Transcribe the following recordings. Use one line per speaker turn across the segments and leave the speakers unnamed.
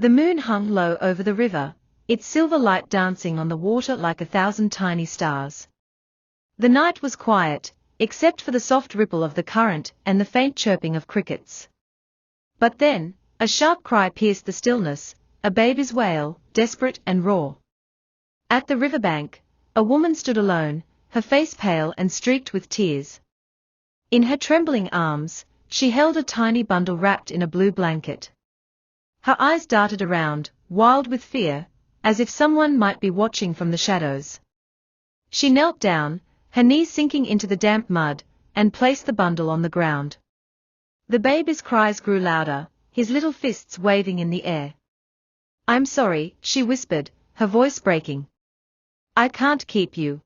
The moon hung low over the river, its silver light dancing on the water like 1,000 tiny stars. The night was quiet, except for the soft ripple of the current and the faint chirping of crickets. But then, a sharp cry pierced the stillness, a baby's wail, desperate and raw. At the riverbank, a woman stood alone, her face pale and streaked with tears. In her trembling arms, she held a tiny bundle wrapped in a blue blanket. Her eyes darted around, wild with fear, as if someone might be watching from the shadows. She knelt down, her knees sinking into the damp mud, and placed the bundle on the ground. The baby's cries grew louder, his little fists waving in the air. "I'm sorry," she whispered, her voice breaking. "I can't keep you."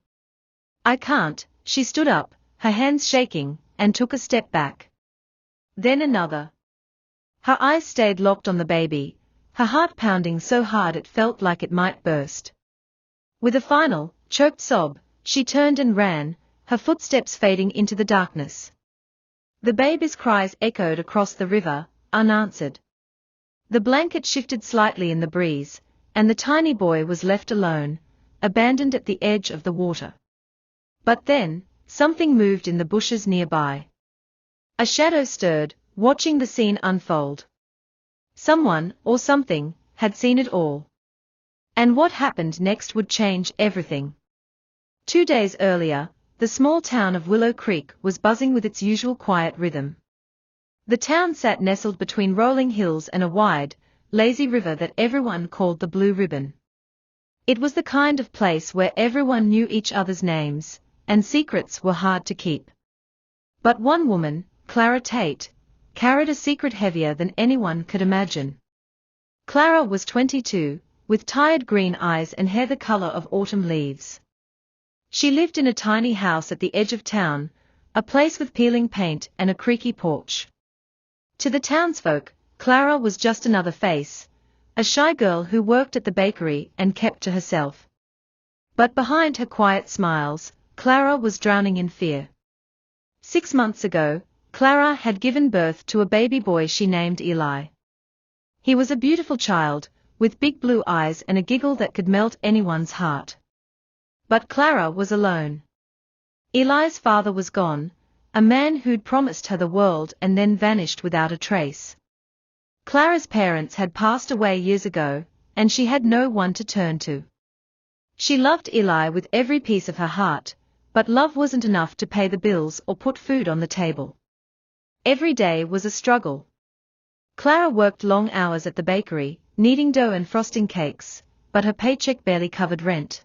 "I can't." She stood up, her hands shaking, and took a step back. Then another. Her eyes stayed locked on the baby, her heart pounding so hard it felt like it might burst. With a final, choked sob, she turned and ran, her footsteps fading into the darkness. The baby's cries echoed across the river, unanswered. The blanket shifted slightly in the breeze, and the tiny boy was left alone, abandoned at the edge of the water. But then, something moved in the bushes nearby. A shadow stirred, watching the scene unfold. Someone, or something, had seen it all. And what happened next would change everything. 2 days earlier, the small town of Willow Creek was buzzing with its usual quiet rhythm. The town sat nestled between rolling hills and a wide, lazy river that everyone called the Blue Ribbon. It was the kind of place where everyone knew each other's names, and secrets were hard to keep. But one woman, Clara Tate, carried a secret heavier than anyone could imagine. Clara was 22, with tired green eyes and hair the color of autumn leaves. She lived in a tiny house at the edge of town, a place with peeling paint and a creaky porch. To the townsfolk, Clara was just another face, a shy girl who worked at the bakery and kept to herself. But behind her quiet smiles, Clara was drowning in fear. 6 months ago, Clara had given birth to a baby boy she named Eli. He was a beautiful child, with big blue eyes and a giggle that could melt anyone's heart. But Clara was alone. Eli's father was gone, a man who'd promised her the world and then vanished without a trace. Clara's parents had passed away years ago, and she had no one to turn to. She loved Eli with every piece of her heart, but love wasn't enough to pay the bills or put food on the table. Every day was a struggle. Clara worked long hours at the bakery, kneading dough and frosting cakes, but her paycheck barely covered rent.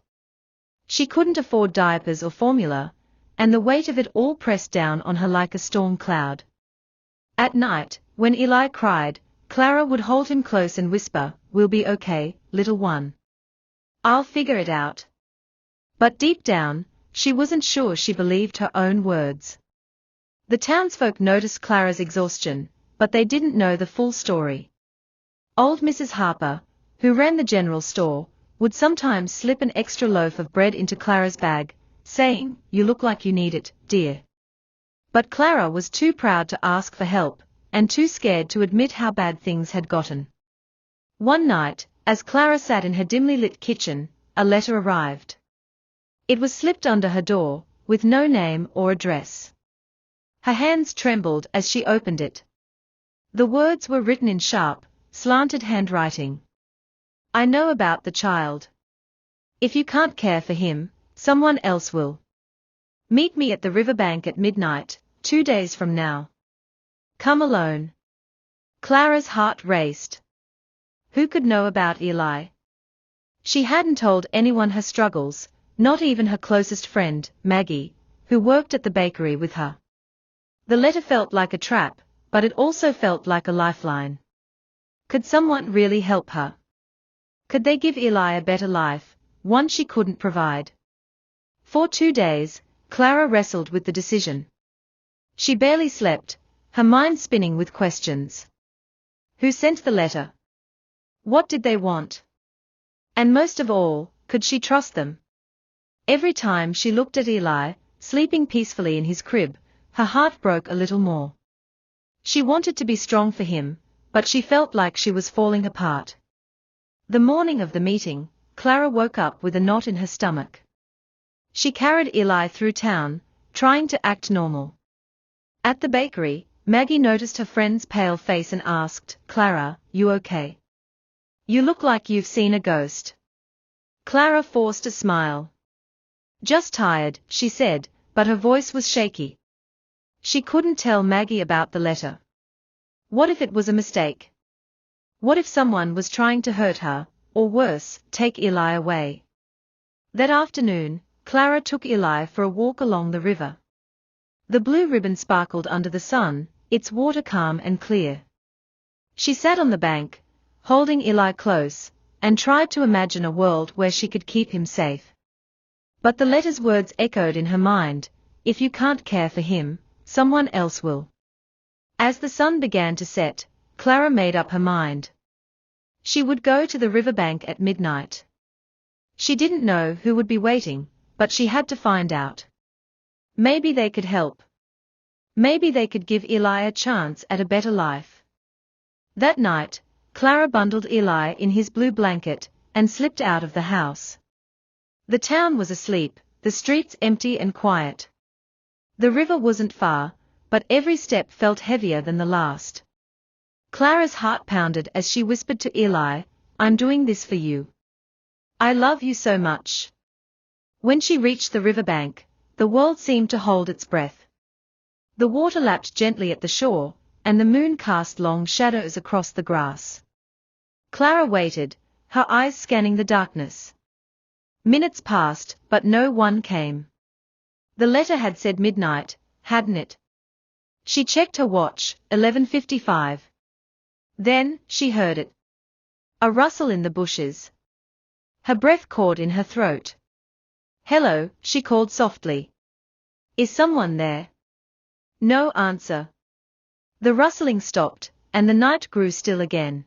She couldn't afford diapers or formula, and the weight of it all pressed down on her like a storm cloud. At night, when Eli cried, Clara would hold him close and whisper, "We'll be okay, little one. I'll figure it out." But deep down, she wasn't sure she believed her own words. The townsfolk noticed Clara's exhaustion, but they didn't know the full story. Old Mrs. Harper, who ran the general store, would sometimes slip an extra loaf of bread into Clara's bag, saying, "You look like you need it, dear." But Clara was too proud to ask for help, and too scared to admit how bad things had gotten. One night, as Clara sat in her dimly lit kitchen, a letter arrived. It was slipped under her door, with no name or address. Her hands trembled as she opened it. The words were written in sharp, slanted handwriting. "I know about the child. If you can't care for him, someone else will. Meet me at the riverbank at midnight, 2 days from now. Come alone." Clara's heart raced. Who could know about Eli? She hadn't told anyone her struggles, not even her closest friend, Maggie, who worked at the bakery with her. The letter felt like a trap, but it also felt like a lifeline. Could someone really help her? Could they give Eli a better life, one she couldn't provide? For 2 days, Clara wrestled with the decision. She barely slept, her mind spinning with questions. Who sent the letter? What did they want? And most of all, could she trust them? Every time she looked at Eli, sleeping peacefully in his crib, her heart broke a little more. She wanted to be strong for him, but she felt like she was falling apart. The morning of the meeting, Clara woke up with a knot in her stomach. She carried Eli through town, trying to act normal. At the bakery, Maggie noticed her friend's pale face and asked, "Clara, you okay? You look like you've seen a ghost." Clara forced a smile. "Just tired," she said, but her voice was shaky. She couldn't tell Maggie about the letter. What if it was a mistake? What if someone was trying to hurt her, or worse, take Eli away? That afternoon, Clara took Eli for a walk along the river. The blue ribbon sparkled under the sun, its water calm and clear. She sat on the bank, holding Eli close, and tried to imagine a world where she could keep him safe. But the letter's words echoed in her mind, "If you can't care for him, someone else will." As the sun began to set, Clara made up her mind. She would go to the riverbank at midnight. She didn't know who would be waiting, but she had to find out. Maybe they could help. Maybe they could give Eli a chance at a better life. That night, Clara bundled Eli in his blue blanket, and slipped out of the house. The town was asleep, the streets empty and quiet. The river wasn't far, but every step felt heavier than the last. Clara's heart pounded as she whispered to Eli, "I'm doing this for you. I love you so much." When she reached the riverbank, the world seemed to hold its breath. The water lapped gently at the shore, and the moon cast long shadows across the grass. Clara waited, her eyes scanning the darkness. Minutes passed, but no one came. The letter had said midnight, hadn't it? She checked her watch, 11:55. Then, she heard it. A rustle in the bushes. Her breath caught in her throat. "Hello," she called softly. "Is someone there?" No answer. The rustling stopped, and the night grew still again.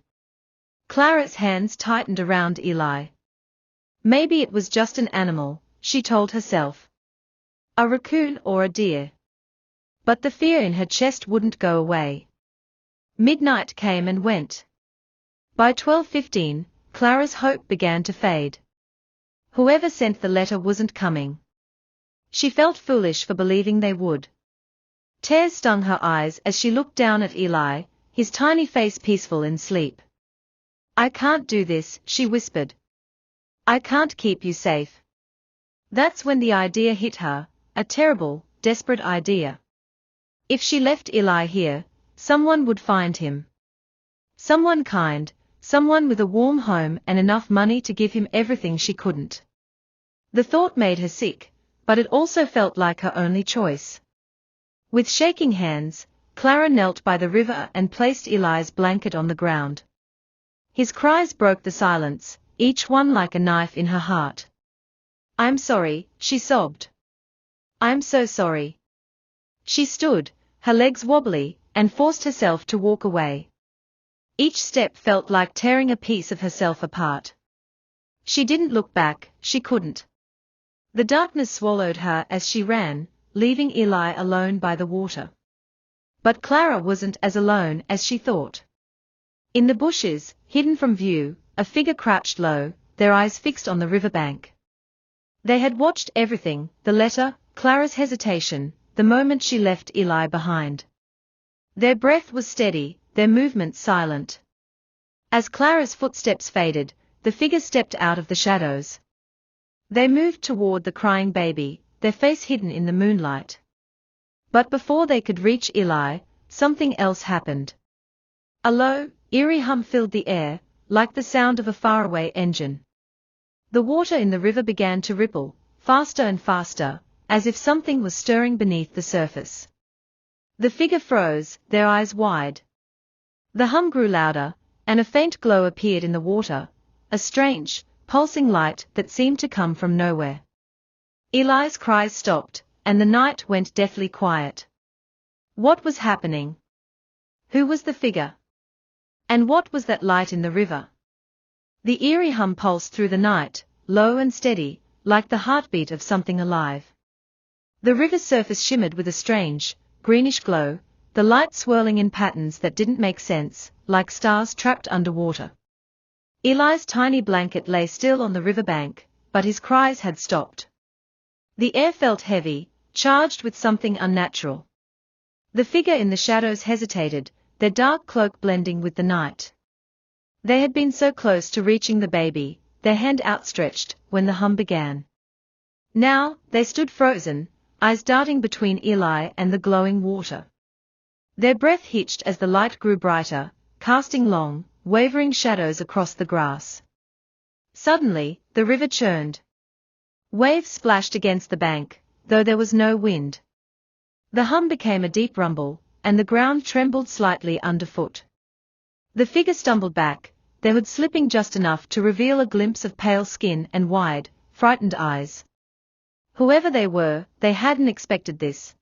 Clara's hands tightened around Eli. Maybe it was just an animal, she told herself. A raccoon or a deer. But the fear in her chest wouldn't go away. Midnight came and went. By 12:15, Clara's hope began to fade. Whoever sent the letter wasn't coming. She felt foolish for believing they would. Tears stung her eyes as she looked down at Eli, his tiny face peaceful in sleep. "I can't do this," she whispered. "I can't keep you safe." That's when the idea hit her, a terrible, desperate idea. If she left Eli here, someone would find him. Someone kind, someone with a warm home and enough money to give him everything she couldn't. The thought made her sick, but it also felt like her only choice. With shaking hands, Clara knelt by the river and placed Eli's blanket on the ground. His cries broke the silence, each one like a knife in her heart. "I'm sorry," she sobbed. "I'm so sorry." She stood, her legs wobbly, and forced herself to walk away. Each step felt like tearing a piece of herself apart. She didn't look back, she couldn't. The darkness swallowed her as she ran, leaving Eli alone by the water. But Clara wasn't as alone as she thought. In the bushes, hidden from view, a figure crouched low, their eyes fixed on the riverbank. They had watched everything, the letter, Clara's hesitation, the moment she left Eli behind. Their breath was steady, their movements silent. As Clara's footsteps faded, the figure stepped out of the shadows. They moved toward the crying baby, their face hidden in the moonlight. But before they could reach Eli, something else happened. A low, eerie hum filled the air, like the sound of a faraway engine. The water in the river began to ripple, faster and faster, as if something was stirring beneath the surface. The figure froze, their eyes wide. The hum grew louder, and a faint glow appeared in the water, a strange, pulsing light that seemed to come from nowhere. Eli's cries stopped, and the night went deathly quiet. What was happening? Who was the figure? And what was that light in the river? The eerie hum pulsed through the night, low and steady, like the heartbeat of something alive. The river's surface shimmered with a strange, greenish glow, the light swirling in patterns that didn't make sense, like stars trapped underwater. Eli's tiny blanket lay still on the riverbank, but his cries had stopped. The air felt heavy, charged with something unnatural. The figure in the shadows hesitated, their dark cloak blending with the night. They had been so close to reaching the baby, their hand outstretched, when the hum began. Now, they stood frozen, eyes darting between Eli and the glowing water. Their breath hitched as the light grew brighter, casting long, wavering shadows across the grass. Suddenly, the river churned. Waves splashed against the bank, though there was no wind. The hum became a deep rumble, and the ground trembled slightly underfoot. The figure stumbled back, their hood slipping just enough to reveal a glimpse of pale skin and wide, frightened eyes. Whoever they were, they hadn't expected this.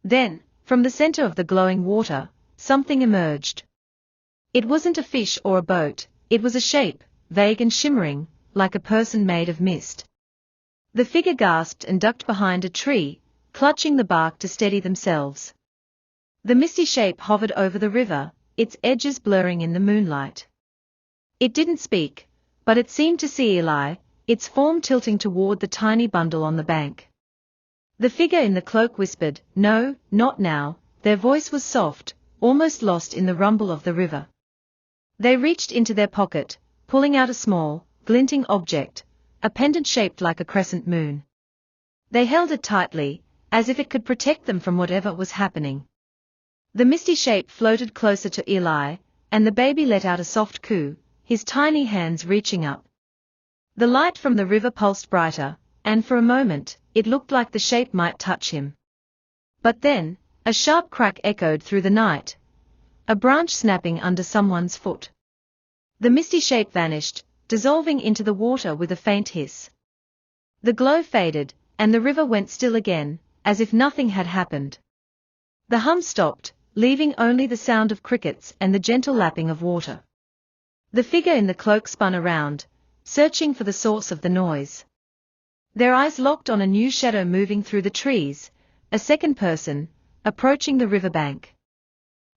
Then, from the center of the glowing water, something emerged. It wasn't a fish or a boat, it was a shape, vague and shimmering, like a person made of mist. The figure gasped and ducked behind a tree, clutching the bark to steady themselves. The misty shape hovered over the river, its edges blurring in the moonlight. It didn't speak, but it seemed to see Eli, its form tilting toward the tiny bundle on the bank. The figure in the cloak whispered, "No, not now," their voice was soft, almost lost in the rumble of the river. They reached into their pocket, pulling out a small, glinting object, a pendant shaped like a crescent moon. They held it tightly, as if it could protect them from whatever was happening. The misty shape floated closer to Eli, and the baby let out a soft coo, his tiny hands reaching up. The light from the river pulsed brighter, and for a moment, it looked like the shape might touch him. But then, a sharp crack echoed through the night, a branch snapping under someone's foot. The misty shape vanished, dissolving into the water with a faint hiss. The glow faded, and the river went still again, as if nothing had happened. The hum stopped, leaving only the sound of crickets and the gentle lapping of water. The figure in the cloak spun around, searching for the source of the noise. Their eyes locked on a new shadow moving through the trees, a second person, approaching the riverbank.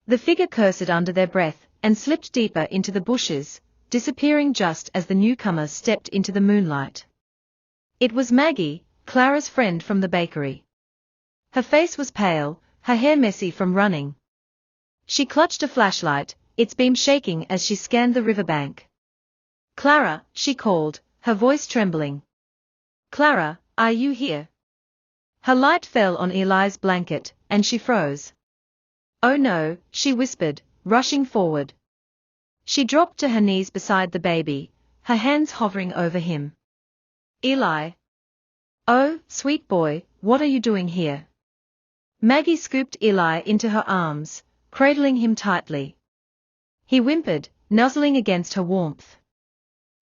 The figure cursed under their breath, and slipped deeper into the bushes, disappearing just as the newcomer stepped into the moonlight. It was Maggie, Clara's friend from the bakery. Her face was pale, her hair messy from running. She clutched a flashlight, its beam shaking as she scanned the riverbank. "Clara," she called, her voice trembling. "Clara, are you here?" Her light fell on Eli's blanket, and she froze. "Oh no," she whispered, rushing forward. She dropped to her knees beside the baby, her hands hovering over him. "Eli. Oh, sweet boy, what are you doing here?" Maggie scooped Eli into her arms, cradling him tightly. He whimpered, nuzzling against her warmth.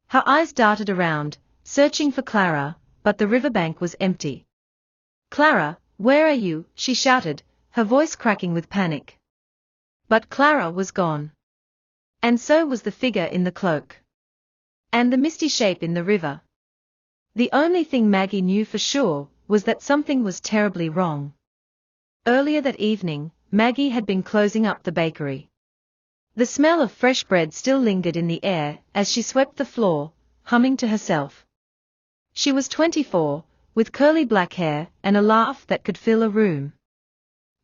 Her eyes darted around, searching for Clara, but the riverbank was empty. "Clara, where are you?" she shouted, her voice cracking with panic. But Clara was gone. And so was the figure in the cloak. And the misty shape in the river. The only thing Maggie knew for sure was that something was terribly wrong. Earlier that evening, Maggie had been closing up the bakery. The smell of fresh bread still lingered in the air as she swept the floor, humming to herself. She was 24, with curly black hair and a laugh that could fill a room.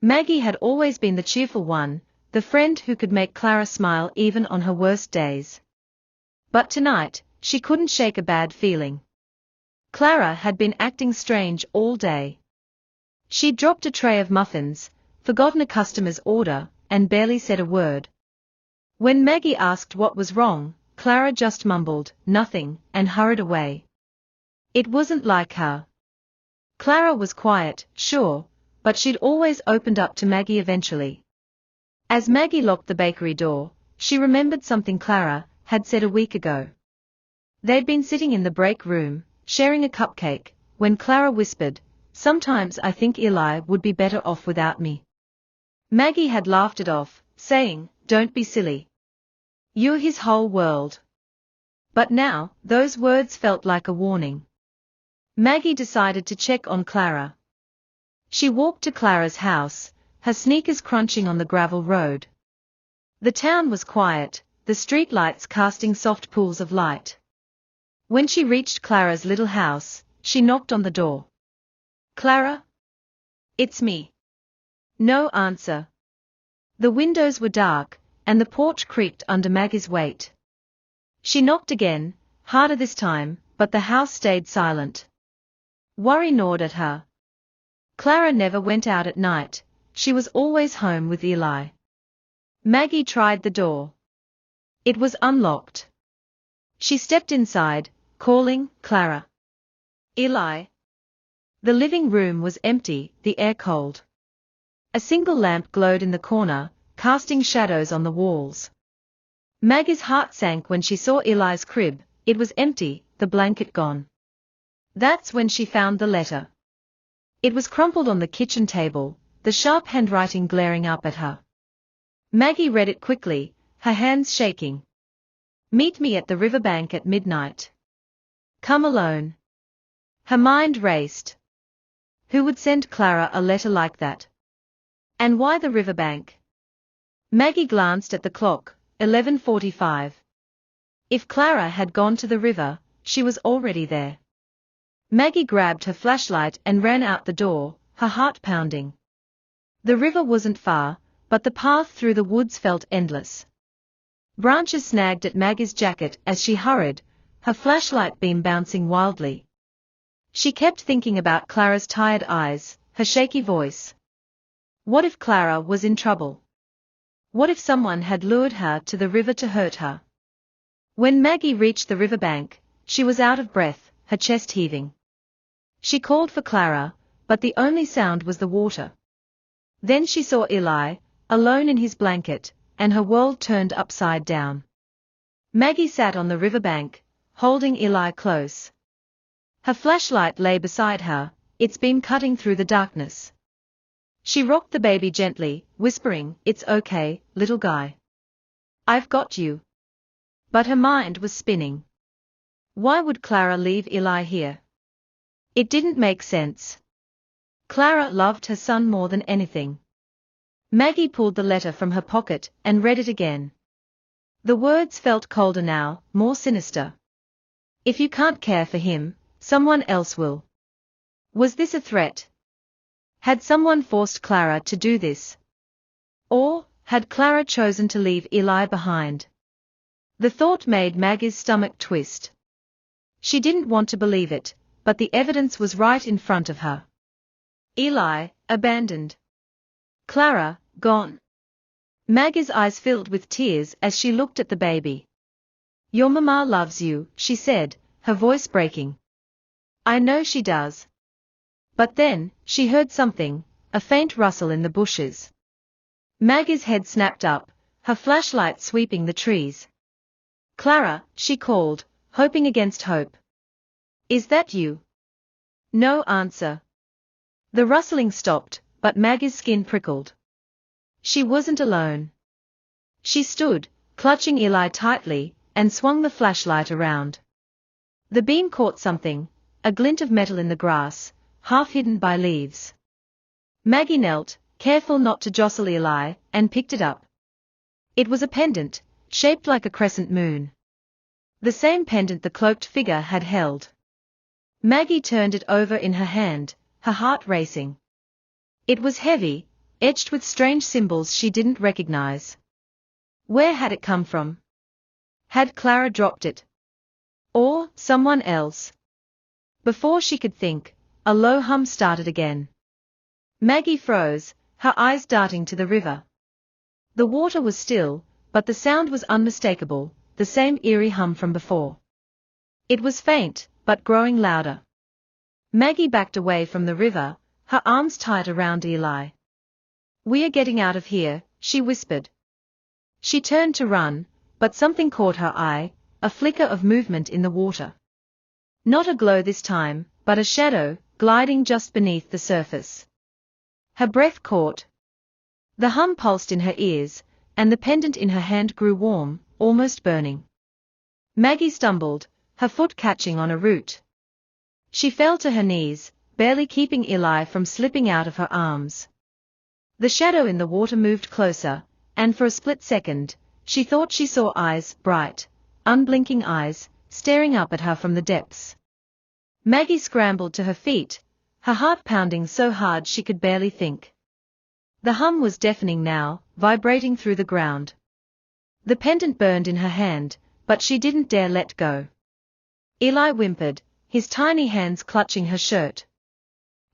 Maggie had always been the cheerful one, the friend who could make Clara smile even on her worst days. But tonight, she couldn't shake a bad feeling. Clara had been acting strange all day. She'd dropped a tray of muffins, forgotten a customer's order, and barely said a word. When Maggie asked what was wrong, Clara just mumbled, "Nothing," and hurried away. It wasn't like her. Clara was quiet, sure, but she'd always opened up to Maggie eventually. As Maggie locked the bakery door, she remembered something Clara had said a week ago. They'd been sitting in the break room, sharing a cupcake, when Clara whispered, "Sometimes I think Eli would be better off without me." Maggie had laughed it off, saying, "Don't be silly. You're his whole world." But now, those words felt like a warning. Maggie decided to check on Clara. She walked to Clara's house, her sneakers crunching on the gravel road. The town was quiet, the street lights casting soft pools of light. When she reached Clara's little house, she knocked on the door. "Clara? It's me." No answer. The windows were dark, and the porch creaked under Maggie's weight. She knocked again, harder this time, but the house stayed silent. Worry gnawed at her. Clara never went out at night, she was always home with Eli. Maggie tried the door. It was unlocked. She stepped inside, calling, "Clara." "Eli." The living room was empty, the air cold. A single lamp glowed in the corner, casting shadows on the walls. Maggie's heart sank when she saw Eli's crib. It was empty, the blanket gone. That's when she found the letter. It was crumpled on the kitchen table, the sharp handwriting glaring up at her. Maggie read it quickly, her hands shaking. "Meet me at the riverbank at midnight. Come alone." Her mind raced. Who would send Clara a letter like that? And why the riverbank? Maggie glanced at the clock, 11:45. If Clara had gone to the river, she was already there. Maggie grabbed her flashlight and ran out the door, her heart pounding. The river wasn't far, but the path through the woods felt endless. Branches snagged at Maggie's jacket as she hurried, her flashlight beam bouncing wildly. She kept thinking about Clara's tired eyes, her shaky voice. What if Clara was in trouble? What if someone had lured her to the river to hurt her? When Maggie reached the riverbank, she was out of breath, her chest heaving. She called for Clara, but the only sound was the water. Then she saw Eli, alone in his blanket, and her world turned upside down. Maggie sat on the riverbank, holding Eli close. Her flashlight lay beside her, its beam cutting through the darkness. She rocked the baby gently, whispering, "It's okay, little guy. I've got you." But her mind was spinning. Why would Clara leave Eli here? It didn't make sense. Clara loved her son more than anything. Maggie pulled the letter from her pocket and read it again. The words felt colder now, more sinister. "If you can't care for him, someone else will." Was this a threat? Had someone forced Clara to do this? Or had Clara chosen to leave Eli behind? The thought made Maggie's stomach twist. She didn't want to believe it, but the evidence was right in front of her. Eli, abandoned. Clara, gone. Maggie's eyes filled with tears as she looked at the baby. "Your mama loves you," she said, her voice breaking. "I know she does." But then, she heard something, a faint rustle in the bushes. Maggie's head snapped up, her flashlight sweeping the trees. "Clara," she called, hoping against hope. "Is that you?" No answer. The rustling stopped, but Maggie's skin prickled. She wasn't alone. She stood, clutching Eli tightly, and swung the flashlight around. The beam caught something, a glint of metal in the grass, half hidden by leaves. Maggie knelt, careful not to jostle Eli, and picked it up. It was a pendant, shaped like a crescent moon. The same pendant the cloaked figure had held. Maggie turned it over in her hand, her heart racing. It was heavy, etched with strange symbols she didn't recognize. Where had it come from? Had Clara dropped it? Or someone else? Before she could think, a low hum started again. Maggie froze, her eyes darting to the river. The water was still, but the sound was unmistakable, the same eerie hum from before. It was faint, but growing louder. Maggie backed away from the river, her arms tight around Eli. "We are getting out of here," she whispered. She turned to run, but something caught her eye, a flicker of movement in the water. Not a glow this time, but a shadow, gliding just beneath the surface. Her breath caught. The hum pulsed in her ears, and the pendant in her hand grew warm, almost burning. Maggie stumbled, her foot catching on a root. She fell to her knees, barely keeping Eli from slipping out of her arms. The shadow in the water moved closer, and for a split second, she thought she saw eyes, bright, unblinking eyes, staring up at her from the depths. Maggie scrambled to her feet, her heart pounding so hard she could barely think. The hum was deafening now, vibrating through the ground. The pendant burned in her hand, but she didn't dare let go. Eli whimpered, his tiny hands clutching her shirt.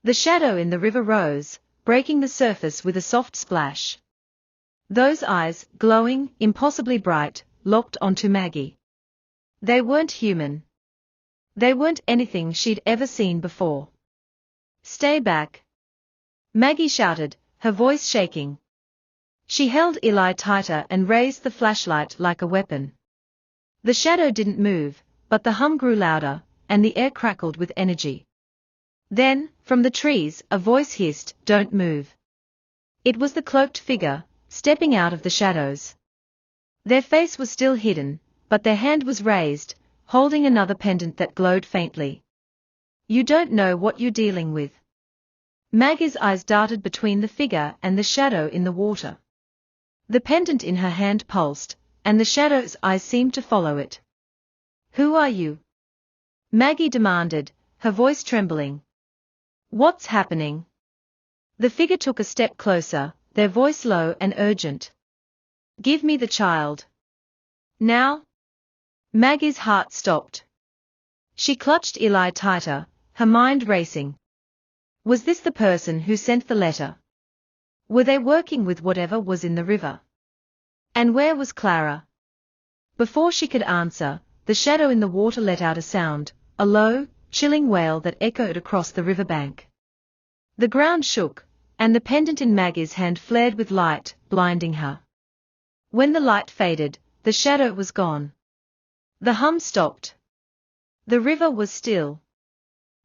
The shadow in the river rose, breaking the surface with a soft splash. Those eyes, glowing, impossibly bright, locked onto Maggie. They weren't human. They weren't anything she'd ever seen before. "Stay back!" Maggie shouted, her voice shaking. She held Eli tighter and raised the flashlight like a weapon. The shadow didn't move, but the hum grew louder, and the air crackled with energy. Then, from the trees, a voice hissed, "Don't move." It was the cloaked figure, stepping out of the shadows. Their face was still hidden, but their hand was raised, holding another pendant that glowed faintly. "You don't know what you're dealing with." Maggie's eyes darted between the figure and the shadow in the water. The pendant in her hand pulsed, and the shadow's eyes seemed to follow it. "Who are you?" Maggie demanded, her voice trembling. "What's happening?" The figure took a step closer, their voice low and urgent. "Give me the child. Now?" Maggie's heart stopped. She clutched Eli tighter, her mind racing. Was this the person who sent the letter? Were they working with whatever was in the river? And where was Clara? Before she could answer, the shadow in the water let out a sound, a low, chilling wail that echoed across the riverbank. The ground shook, and the pendant in Maggie's hand flared with light, blinding her. When the light faded, the shadow was gone. The hum stopped. The river was still.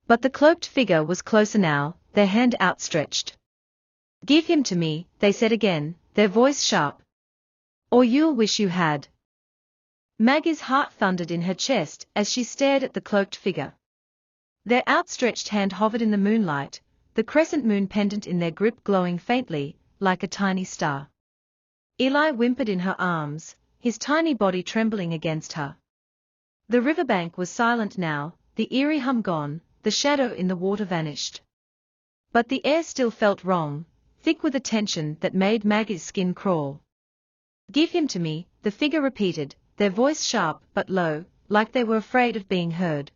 But the cloaked figure was closer now, their hand outstretched. "Give him to me," they said again, their voice sharp. "Or you'll wish you had." Maggie's heart thundered in her chest as she stared at the cloaked figure. Their outstretched hand hovered in the moonlight, the crescent moon pendant in their grip glowing faintly, like a tiny star. Eli whimpered in her arms, his tiny body trembling against her. The riverbank was silent now, the eerie hum gone, the shadow in the water vanished. But the air still felt wrong, thick with a tension that made Maggie's skin crawl. "Give him to me," the figure repeated, their voice sharp but low, like they were afraid of being heard.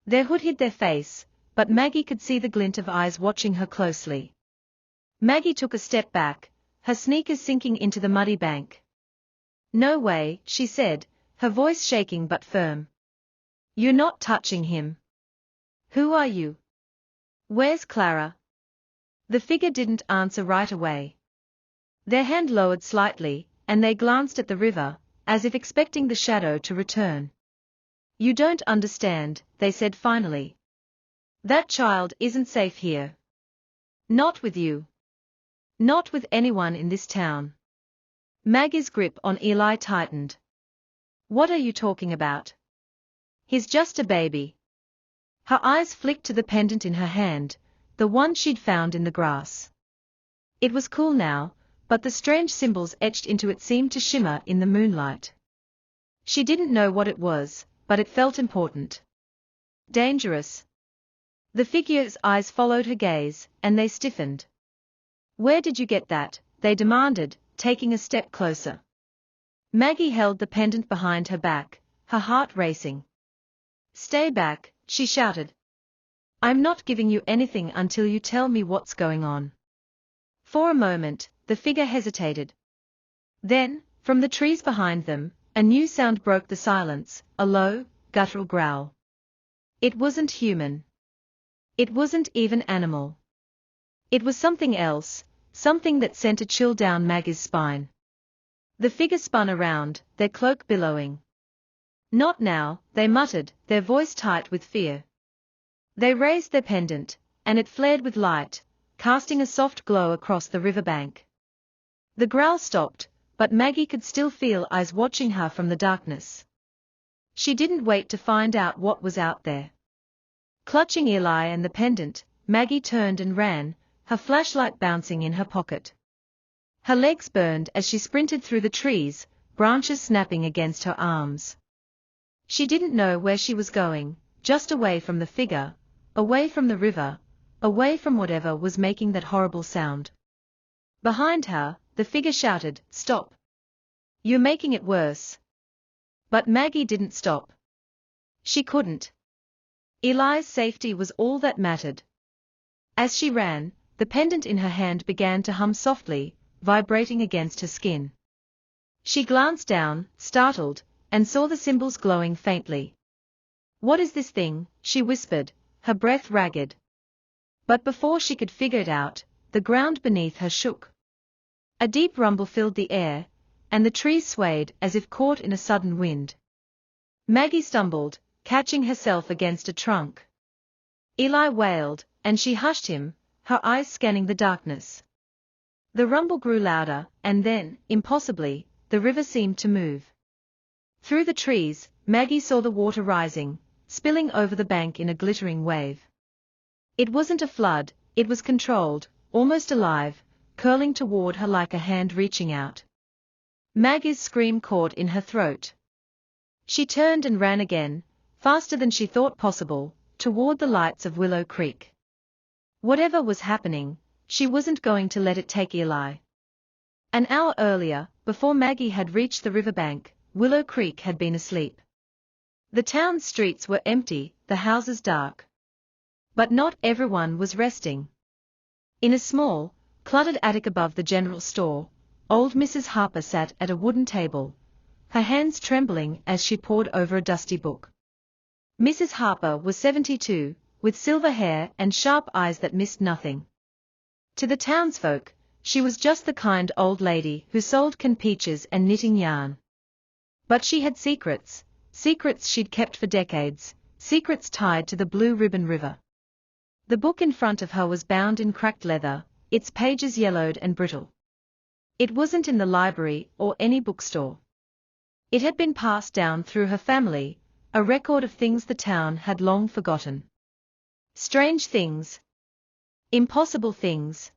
Their hood hid their face, but Maggie could see the glint of eyes watching her closely. Maggie took a step back, her sneakers sinking into the muddy bank. "No way," she said, her voice shaking but firm. "You're not touching him." "Who are you? Where's Clara?" The figure didn't answer right away. Their hand lowered slightly, and they glanced at the river, as if expecting the shadow to return. "You don't understand," they said finally. "That child isn't safe here. Not with you. Not with anyone in this town." Maggie's grip on Eli tightened. "What are you talking about? He's just a baby." Her eyes flicked to the pendant in her hand, the one she'd found in the grass. It was cool now, but the strange symbols etched into it seemed to shimmer in the moonlight. She didn't know what it was, but it felt important. Dangerous. The figure's eyes followed her gaze, and they stiffened. "Where did you get that?" they demanded, taking a step closer. Maggie held the pendant behind her back, her heart racing. "Stay back," she shouted. "I'm not giving you anything until you tell me what's going on." For a moment, the figure hesitated. Then, from the trees behind them, a new sound broke the silence, a low, guttural growl. It wasn't human. It wasn't even animal. It was something else, something that sent a chill down Maggie's spine. The figure spun around, their cloak billowing. "Not now," they muttered, their voice tight with fear. They raised their pendant, and it flared with light, casting a soft glow across the riverbank. The growl stopped, but Maggie could still feel eyes watching her from the darkness. She didn't wait to find out what was out there. Clutching Eli and the pendant, Maggie turned and ran, her flashlight bouncing in her pocket. Her legs burned as she sprinted through the trees, branches snapping against her arms. She didn't know where she was going, just away from the figure, away from the river, away from whatever was making that horrible sound. Behind her, the figure shouted, "Stop! You're making it worse." But Maggie didn't stop. She couldn't. Eli's safety was all that mattered. As she ran, the pendant in her hand began to hum softly, vibrating against her skin. She glanced down, startled, and saw the symbols glowing faintly. "What is this thing?" she whispered, her breath ragged. But before she could figure it out, the ground beneath her shook. A deep rumble filled the air, and the trees swayed as if caught in a sudden wind. Maggie stumbled, catching herself against a trunk. Eli wailed, and she hushed him, her eyes scanning the darkness. The rumble grew louder, and then, impossibly, the river seemed to move. Through the trees, Maggie saw the water rising, spilling over the bank in a glittering wave. It wasn't a flood, it was controlled, almost alive, curling toward her like a hand reaching out. Maggie's scream caught in her throat. She turned and ran again, faster than she thought possible, toward the lights of Willow Creek. Whatever was happening, she wasn't going to let it take Eli. An hour earlier, before Maggie had reached the riverbank, Willow Creek had been asleep. The town's streets were empty, the houses dark. But not everyone was resting. In a small, cluttered attic above the general store, old Mrs. Harper sat at a wooden table, her hands trembling as she pored over a dusty book. Mrs. Harper was 72, with silver hair and sharp eyes that missed nothing. To the townsfolk, she was just the kind old lady who sold canned peaches and knitting yarn. But she had secrets, secrets she'd kept for decades, secrets tied to the Blue Ribbon River. The book in front of her was bound in cracked leather, its pages yellowed and brittle. It wasn't in the library or any bookstore. It had been passed down through her family, a record of things the town had long forgotten. Strange things. Impossible things.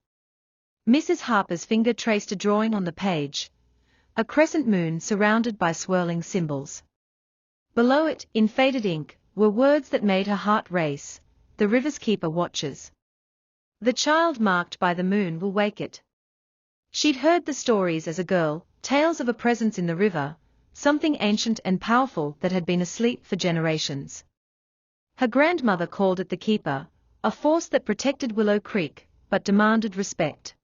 Mrs. Harper's finger traced a drawing on the page, a crescent moon surrounded by swirling symbols. Below it, in faded ink, were words that made her heart race: "The river's keeper watches. The child marked by the moon will wake it." She'd heard the stories as a girl, tales of a presence in the river, something ancient and powerful that had been asleep for generations. Her grandmother called it the keeper, a force that protected Willow Creek, but demanded respect.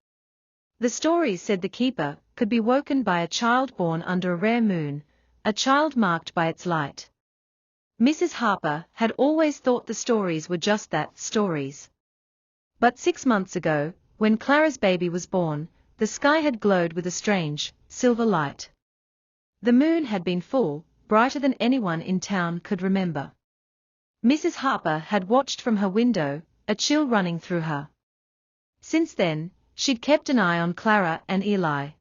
The stories said the keeper could be woken by a child born under a rare moon, a child marked by its light. Mrs. Harper had always thought the stories were just that, stories. But 6 months ago, when Clara's baby was born, the sky had glowed with a strange, silver light. The moon had been full, brighter than anyone in town could remember. Mrs. Harper had watched from her window, a chill running through her. Since then, she'd kept an eye on Clara and Eli.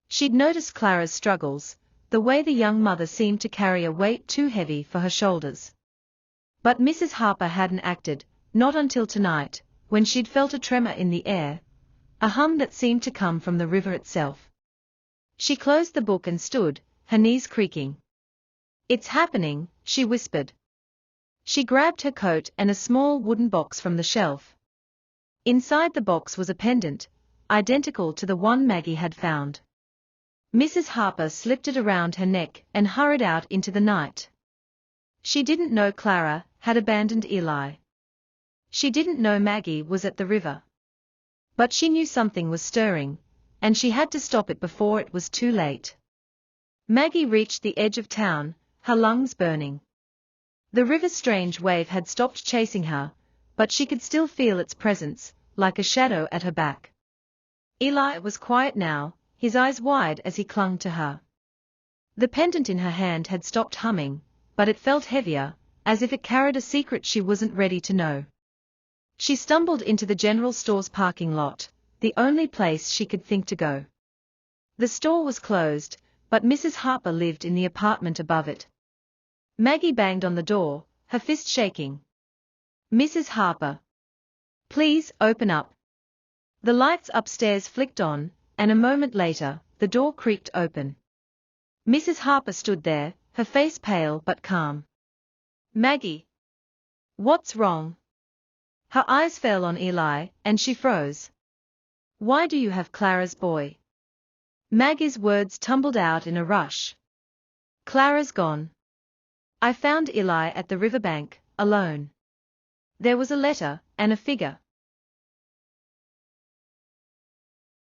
She'd noticed Clara's struggles, the way the young mother seemed to carry a weight too heavy for her shoulders. But Mrs. Harper hadn't acted, not until tonight, when she'd felt a tremor in the air, a hum that seemed to come from the river itself. She closed the book and stood, her knees creaking. "It's happening," she whispered. She grabbed her coat and a small wooden box from the shelf. Inside the box was a pendant, identical to the one Maggie had found. Mrs. Harper slipped it around her neck and hurried out into the night. She didn't know Clara had abandoned Eli. She didn't know Maggie was at the river. But she knew something was stirring, and she had to stop it before it was too late. Maggie reached the edge of town, her lungs burning. The river's strange wave had stopped chasing her, but she could still feel its presence, like a shadow at her back. Eli was quiet now, his eyes wide as he clung to her. The pendant in her hand had stopped humming, but it felt heavier, as if it carried a secret she wasn't ready to know. She stumbled into the general store's parking lot, the only place she could think to go. The store was closed, but Mrs. Harper lived in the apartment above it. Maggie banged on the door, her fist shaking. "Mrs. Harper. Please, open up." The lights upstairs flicked on, and a moment later, the door creaked open. Mrs. Harper stood there, her face pale but calm. Maggie! What's wrong? Her eyes fell on Eli, and she froze. Why do you have Clara's boy? Maggie's words tumbled out in a rush. Clara's gone. I found Eli at the riverbank, alone. There was a letter, and a figure.